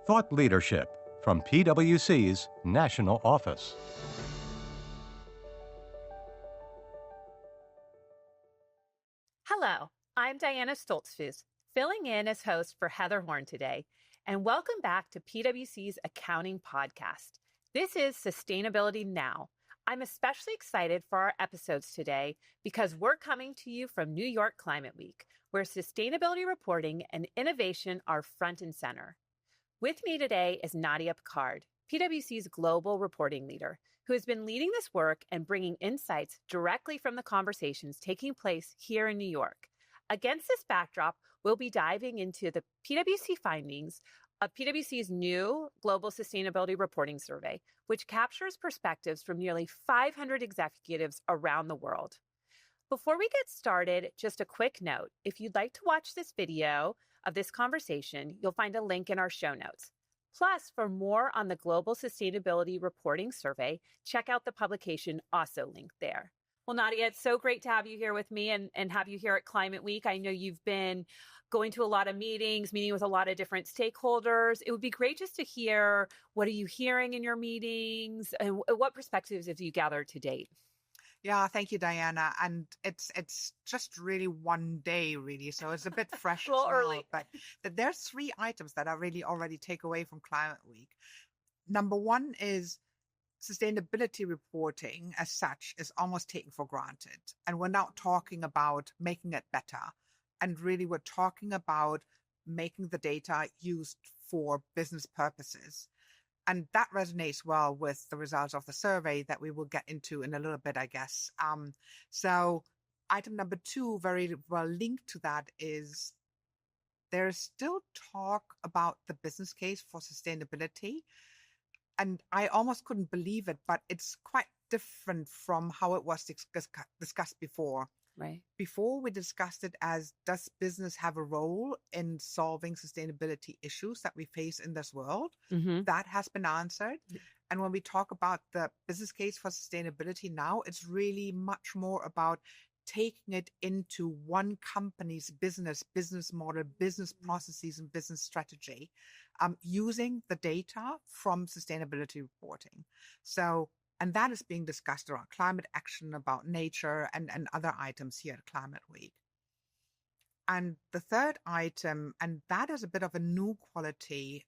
Thought Leadership from PwC's National Office. Hello, I'm Diana Stoltzfus, filling in as host for Heather Horn today, and welcome back to PwC's Accounting Podcast. This is Sustainability Now. I'm especially excited for our episodes today because we're coming to you from New York Climate Week, where sustainability reporting and innovation are front and center. With me today is Nadja Picard, PwC's global reporting leader, who has been leading this work and bringing insights directly from the conversations taking place here in New York. Against this backdrop, we'll be diving into the PwC findings of PwC's new Global Sustainability Reporting Survey, which captures perspectives from nearly 500 executives around the world. Before we get started, just a quick note. If you'd like to watch this video of this conversation, you'll find a link in our show notes. Plus, for more on the Global Sustainability Reporting Survey, check out the publication also linked there. Well, Nadja, it's so great to have you here with me and have you here at Climate Week. I know you've been going to a lot of meetings, meeting with a lot of different stakeholders. It would be great just to hear, what are you hearing in your meetings and what perspectives have you gathered to date? Yeah, thank you, Diana. And it's just really one day, really. So it's a bit fresh Well, as well. early. But there's three items that I really already take away from Climate Week. Number one is sustainability reporting as such is almost taken for granted. And we're not talking about making it better. And really, we're talking about making the data used for business purposes. And that resonates well with the results of the survey that we will get into in a little bit, I guess. So item number two, very well linked to that, is there's still talk about the business case for sustainability. And I almost couldn't believe it, but it's quite different from how it was discussed before. Right. Before we discussed it as, does business have a role in solving sustainability issues that we face in this world? Mm-hmm. That has been answered. And when we talk about the business case for sustainability now, it's really much more about taking it into one company's business model, business processes, and business strategy, using the data from sustainability reporting. And that is being discussed around climate action, about nature, and other items here at Climate Week. And the third item, and that is a bit of a new quality,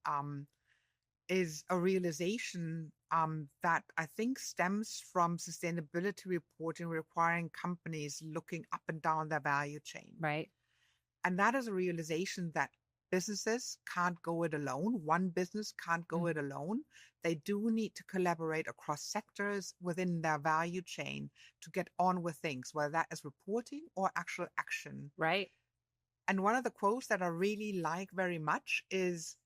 is a realization that I think stems from sustainability reporting requiring companies looking up and down their value chain. Right. And that is a realization that businesses can't go it alone. One business can't go it alone. They do need to collaborate across sectors within their value chain to get on with things, whether that is reporting or actual action. Right. And one of the quotes that I really like very much is,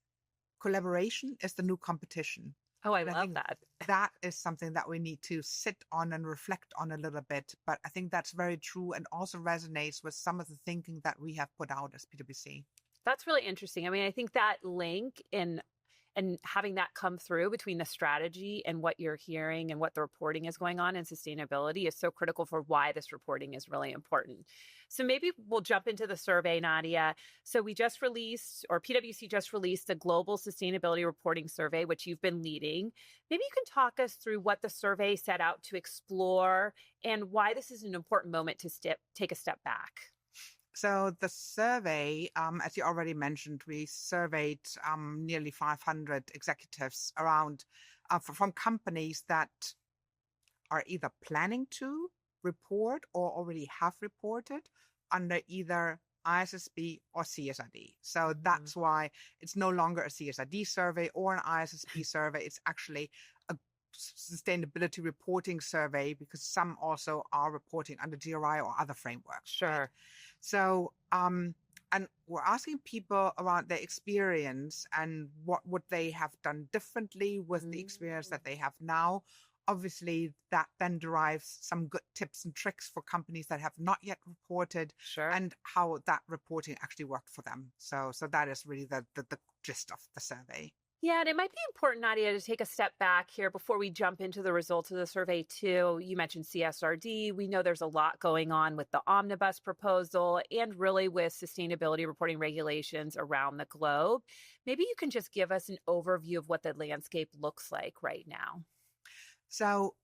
collaboration is the new competition. Oh, I And love think that. that is something that we need to sit on and reflect on a little bit. But I think that's very true and also resonates with some of the thinking that we have put out as PwC. That's really interesting. I mean, I think that link in and having that come through between the strategy and what you're hearing and what the reporting is going on in sustainability is so critical for why this reporting is really important. So maybe we'll jump into the survey, Nadja. So we just released, or PwC just released, the Global Sustainability Reporting Survey, which you've been leading. Maybe you can talk us through what the survey set out to explore and why this is an important moment to take a step back. So the survey, as you already mentioned, we surveyed nearly 500 executives around from companies that are either planning to report or already have reported under either ISSB or CSRD. So that's why it's no longer a CSRD survey or an ISSB survey. It's actually a sustainability reporting survey, because some also are reporting under GRI or other frameworks. Sure. Right? So, and we're asking people around their experience and what would they have done differently with the experience that they have now. Obviously, that then derives some good tips and tricks for companies that have not yet reported, Sure. and how that reporting actually worked for them. So that is really the gist of the survey. Yeah, and it might be important, Nadia, to take a step back here before we jump into the results of the survey, too. You mentioned CSRD. We know there's a lot going on with the omnibus proposal and really with sustainability reporting regulations around the globe. Maybe you can just give us an overview of what the landscape looks like right now. So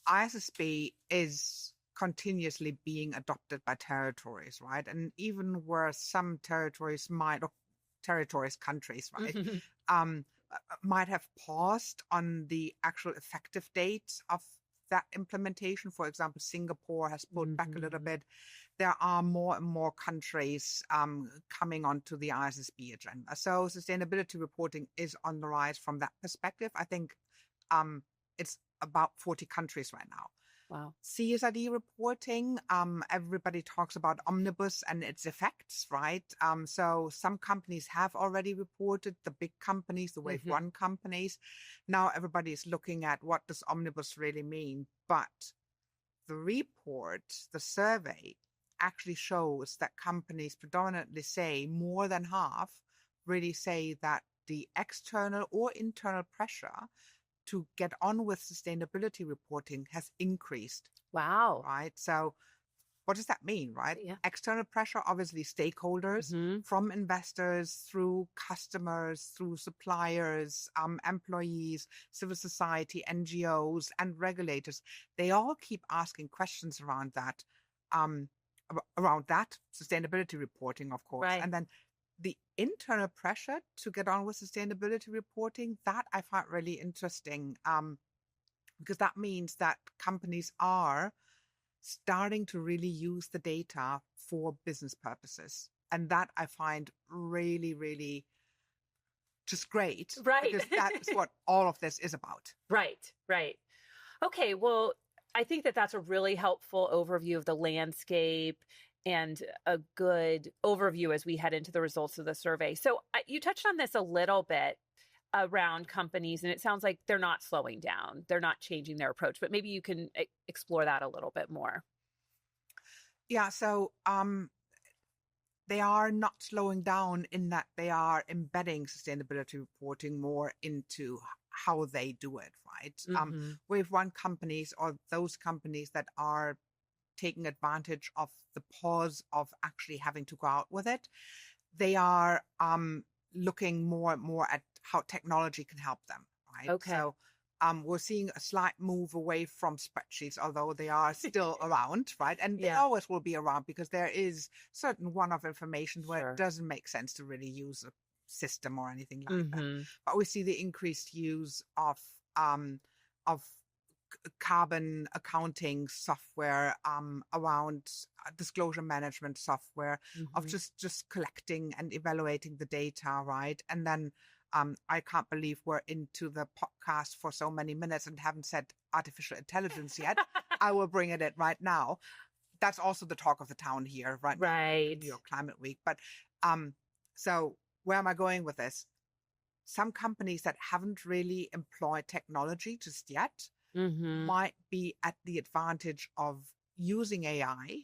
ISSB is continuously being adopted by territories, right? And even where some territories countries, right, might have paused on the actual effective date of that implementation. For example, Singapore has pulled back a little bit. There are more and more countries coming onto the ISSB agenda. So sustainability reporting is on the rise from that perspective. I think it's about 40 countries right now. Wow. CSRD reporting, everybody talks about omnibus and its effects, right? So some companies have already reported, the big companies, the wave one companies. Now everybody is looking at what does omnibus really mean. But the report, the survey, actually shows that companies predominantly say, more than half really say that the external or internal pressure to get on with sustainability reporting has increased. Wow. Right. So what does that mean, right? Yeah. External pressure, obviously stakeholders, from investors through customers, through suppliers, employees, civil society, NGOs, and regulators. They all keep asking questions around that sustainability reporting, of course. Right. And then the internal pressure to get on with sustainability reporting, that I find really interesting, because that means that companies are starting to really use the data for business purposes. And that I find really, really just great. Right. Because that's what all of this is about. Right. Okay, well, I think that that's a really helpful overview of the landscape and a good overview as we head into the results of the survey. So you touched on this a little bit around companies, and it sounds like they're not slowing down. They're not changing their approach, but maybe you can explore that a little bit more. Yeah, so they are not slowing down in that they are embedding sustainability reporting more into how they do it, right? Wave one companies, or those companies that are taking advantage of the pause of actually having to go out with it, they are looking more and more at how technology can help them, right? Okay. So we're seeing a slight move away from spreadsheets, although they are still around, right? And they always will be around, because there is certain one-off information where it doesn't make sense to really use a system or anything like that. But we see the increased use of carbon accounting software, around disclosure management software, of just collecting and evaluating the data, right? And then I can't believe we're into the podcast for so many minutes and haven't said artificial intelligence yet. I will bring it in right now. That's also the talk of the town here, right? Right. New York Climate Week. But so where am I going with this? Some companies that haven't really employed technology just yet might be at the advantage of using AI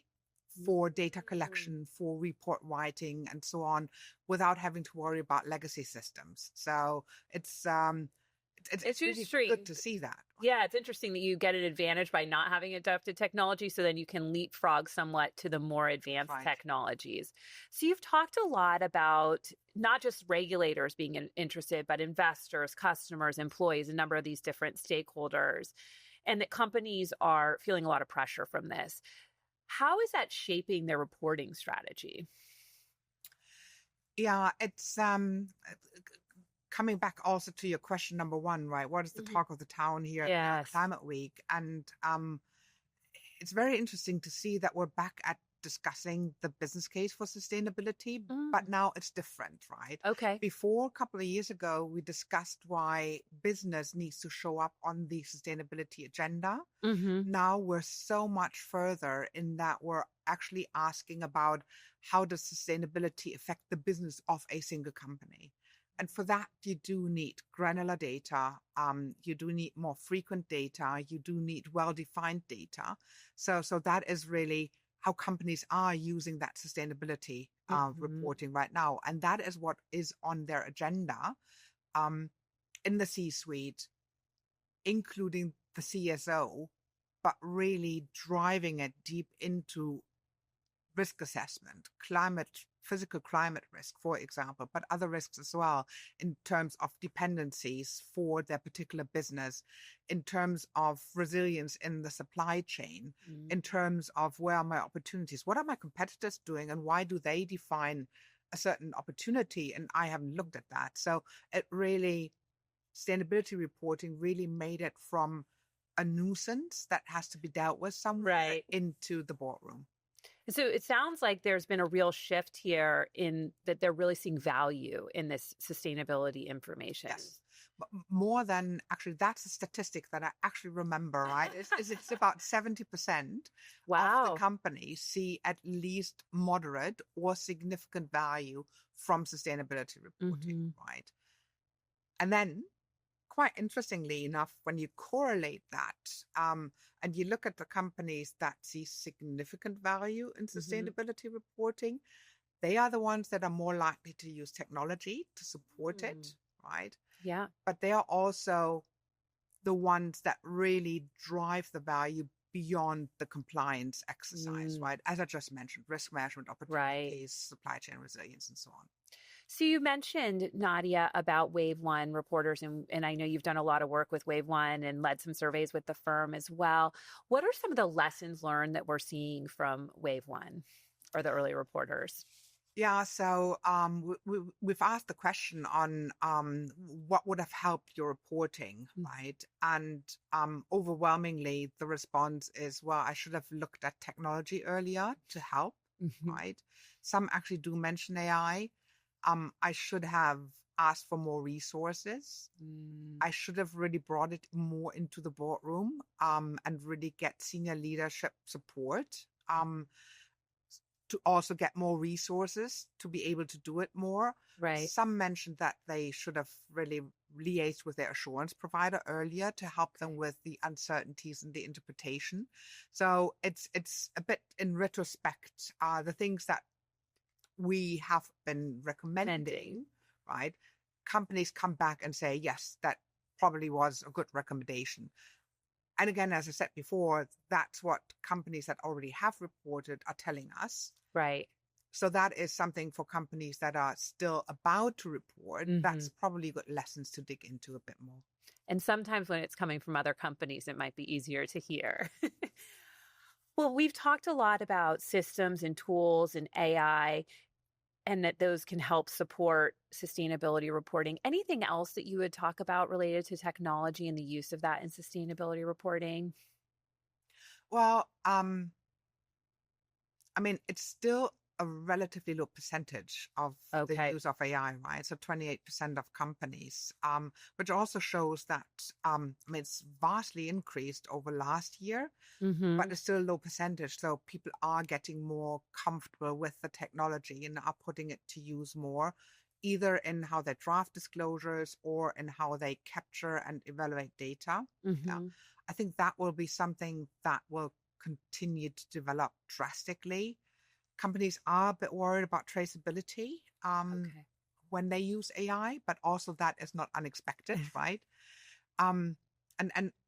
for data collection, for report writing, and so on, without having to worry about legacy systems. So it's really good to see that. Yeah, it's interesting that you get an advantage by not having adopted technology, so then you can leapfrog somewhat to the more advanced technologies. So you've talked a lot about not just regulators being interested, but investors, customers, employees, a number of these different stakeholders, and that companies are feeling a lot of pressure from this. How is that shaping their reporting strategy? Yeah, it's coming back also to your question number one, right? What is the talk of the town here at Climate Week? And it's very interesting to see that we're back at discussing the business case for sustainability, but now it's different, right? Okay. Before, a couple of years ago, we discussed why business needs to show up on the sustainability agenda. Now we're so much further in that we're actually asking about how does sustainability affect the business of a single company. And for that, you do need granular data. You do need more frequent data. You do need well-defined data. So that is really how companies are using that sustainability reporting right now. And that is what is on their agenda in the C-suite, including the CSO, but really driving it deep into risk assessment, physical climate risk, for example, but other risks as well in terms of dependencies for their particular business, in terms of resilience in the supply chain, in terms of where are my opportunities, what are my competitors doing, and why do they define a certain opportunity, and I haven't looked at that. So it really, sustainability reporting really made it from a nuisance that has to be dealt with somewhere into the boardroom. So it sounds like there's been a real shift here in that they're really seeing value in this sustainability information. Yes. But more than actually, that's a statistic that I actually remember, right? It's about 70% of the companies see at least moderate or significant value from sustainability reporting, right? And then, quite interestingly enough, when you correlate that and you look at the companies that see significant value in sustainability reporting, they are the ones that are more likely to use technology to support it, right? Yeah. But they are also the ones that really drive the value beyond the compliance exercise, right? As I just mentioned, risk management opportunities, supply chain resilience, and so on. So you mentioned, Nadja, about Wave One reporters, and I know you've done a lot of work with Wave One and led some surveys with the firm as well. What are some of the lessons learned that we're seeing from Wave One or the early reporters? Yeah, so we've asked the question on what would have helped your reporting, right? And overwhelmingly, the response is, well, I should have looked at technology earlier to help, right? Some actually do mention AI. I should have asked for more resources. I should have really brought it more into the boardroom and really get senior leadership support to also get more resources to be able to do it more. Right. Some mentioned that they should have really liaised with their assurance provider earlier to help them with the uncertainties and the interpretation. So it's a bit in retrospect, the things that we have been recommending, right? Companies come back and say, yes, that probably was a good recommendation. And again, as I said before, that's what companies that already have reported are telling us. Right. So that is something for companies that are still about to report. That's probably good lessons to dig into a bit more. And sometimes when it's coming from other companies, it might be easier to hear. Well, we've talked a lot about systems and tools and AI, and that those can help support sustainability reporting. Anything else that you would talk about related to technology and the use of that in sustainability reporting? Well, I mean, it's still a relatively low percentage of the use of AI, right? So 28% of companies, which also shows that I mean, it's vastly increased over last year, but it's still a low percentage. So people are getting more comfortable with the technology and are putting it to use more, either in how they draft disclosures or in how they capture and evaluate data. Yeah. I think that will be something that will continue to develop drastically. Companies are a bit worried about traceability when they use AI, but also that is not unexpected, right? And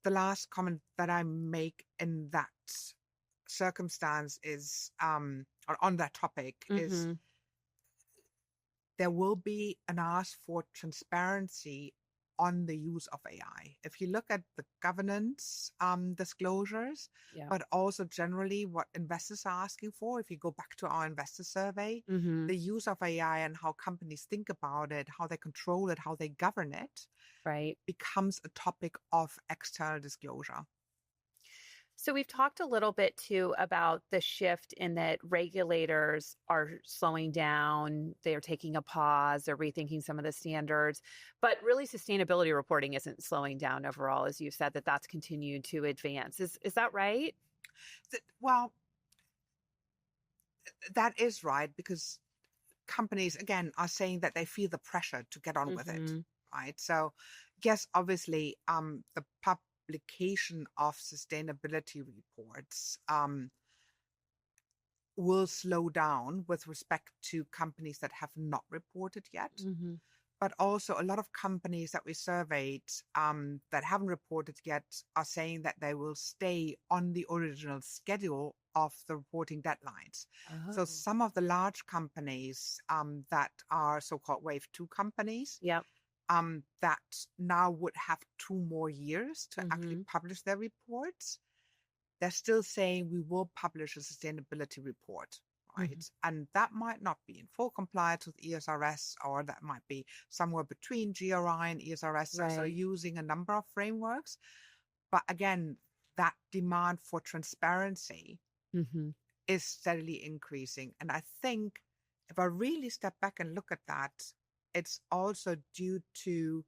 the last comment that I make in that circumstance is, or on that topic, is there will be an ask for transparency on the use of AI. If you look at the governance disclosures, but also generally what investors are asking for, if you go back to our investor survey, the use of AI and how companies think about it, how they control it, how they govern it, becomes a topic of external disclosure. So we've talked a little bit too about the shift in that regulators are slowing down, they're taking a pause, they're rethinking some of the standards, but really sustainability reporting isn't slowing down overall, as you said, that's continued to advance. Is that right? Well, that is right, because companies, again, are saying that they feel the pressure to get on with it, right? So yes, obviously, the publication of sustainability reports will slow down with respect to companies that have not reported yet. Mm-hmm. But also a lot of companies that we surveyed that haven't reported yet are saying that they will stay on the original schedule of the reporting deadlines. So Oh. some of the large companies that are so-called Wave 2 companies Yep. that now would have 2 more years to actually Mm-hmm. publish their reports, they're still saying we will publish a sustainability report, right? Mm-hmm. And that might not be in full compliance with ESRS, or that might be somewhere between GRI and ESRS. So Right. using a number of frameworks. But again, that demand for transparency Mm-hmm. is steadily increasing. And I think if I really step back and look at that, it's also due to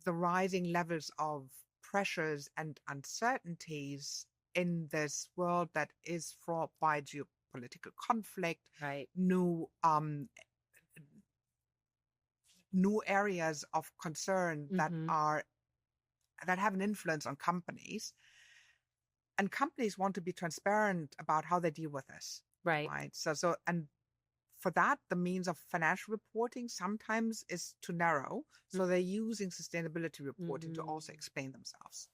the rising levels of pressures and uncertainties in this world that is fraught by geopolitical conflict, Right. new areas of concern Mm-hmm. that have an influence on companies, and companies want to be transparent about how they deal with this, Right. right? So and for that, the means of financial reporting sometimes is too narrow. So they're using sustainability reporting to also explain themselves.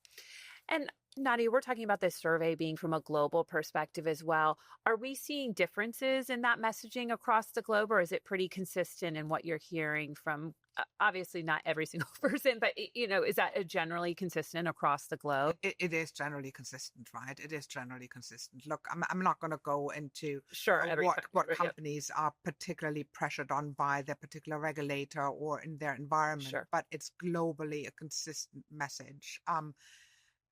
And Nadia, we're talking about this survey being from a global perspective as well. Are we seeing differences in that messaging across the globe, or is it pretty consistent in what you're hearing from, obviously not every single person, but, is that generally consistent across the globe? It is generally consistent, right? It is generally consistent. Look, I'm not going to go into Sure. what companies are particularly pressured on by their particular regulator or in their environment, Sure. but it's globally a consistent message.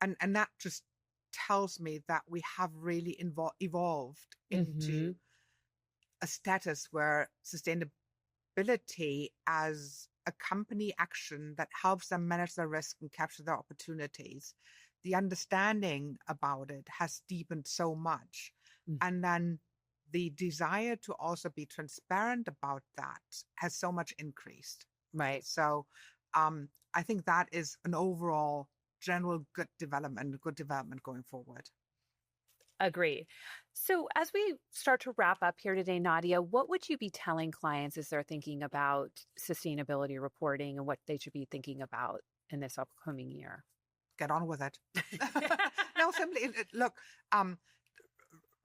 And that just tells me that we have really evolved into a status where sustainability as a company action that helps them manage their risk and capture their opportunities, the understanding about it has deepened so much. And then the desire to also be transparent about that has so much increased. Right. So I think that is an overall general good development going forward. Agreed. So as we start to wrap up here today, Nadia, what would you be telling clients as they're thinking about sustainability reporting and what they should be thinking about in this upcoming year? Get on with it. No, simply look,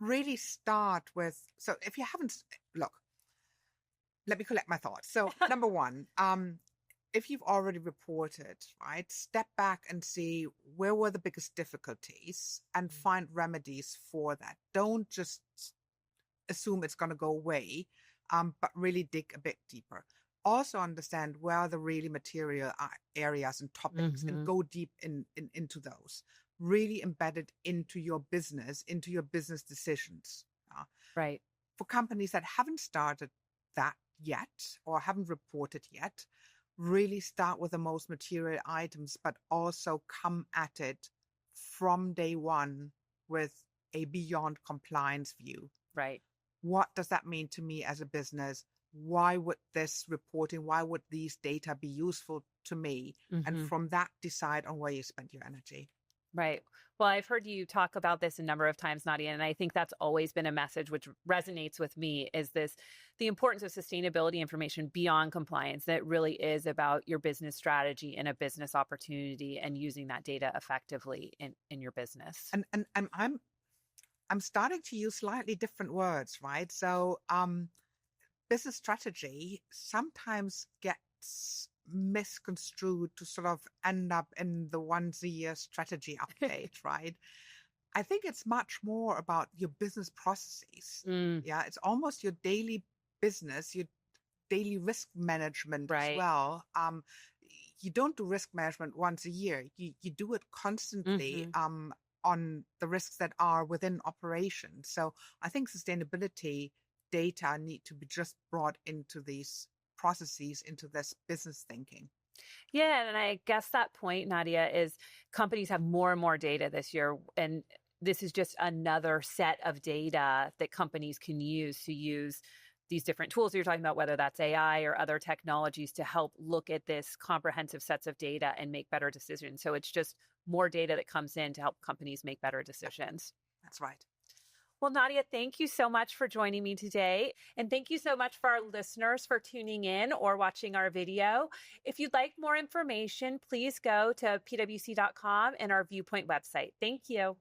really start with, so if you haven't, look, let me collect my thoughts. So number one, if you've already reported, right, step back and see where were the biggest difficulties and find remedies for that. Don't just assume it's going to go away, but really dig a bit deeper. Also understand where are the really material areas and topics and go deep into those. Really embedded into your business decisions. Right. For companies that haven't started that yet or haven't reported yet, really start with the most material items, but also come at it from day one with a beyond compliance view. Right. What does that mean to me as a business? Why would this reporting, why would these data be useful to me? And from that, decide on where you spend your energy. Right. Well, I've heard you talk about this a number of times, Nadia, and I think that's always been a message which resonates with me is the importance of sustainability information beyond compliance, that really is about your business strategy and a business opportunity and using that data effectively in your business. And I'm starting to use slightly different words, right? So business strategy sometimes gets misconstrued to sort of end up in the once-a-year strategy update, right? I think it's much more about your business processes. Yeah, it's almost your daily business, your daily risk management as well. You don't do risk management once a year. You do it constantly on the risks that are within operations. So I think sustainability data need to be just brought into these processes, into this business thinking. Yeah, and I guess that point, Nadia, is companies have more and more data this year, and this is just another set of data that companies can use these different tools you're talking about, whether that's AI or other technologies, to help look at this comprehensive sets of data and make better decisions. So it's just more data that comes in to help companies make better decisions. That's right. Well, Nadja, thank you so much for joining me today. And thank you so much for our listeners for tuning in or watching our video. If you'd like more information, please go to pwc.com and our Viewpoint website. Thank you.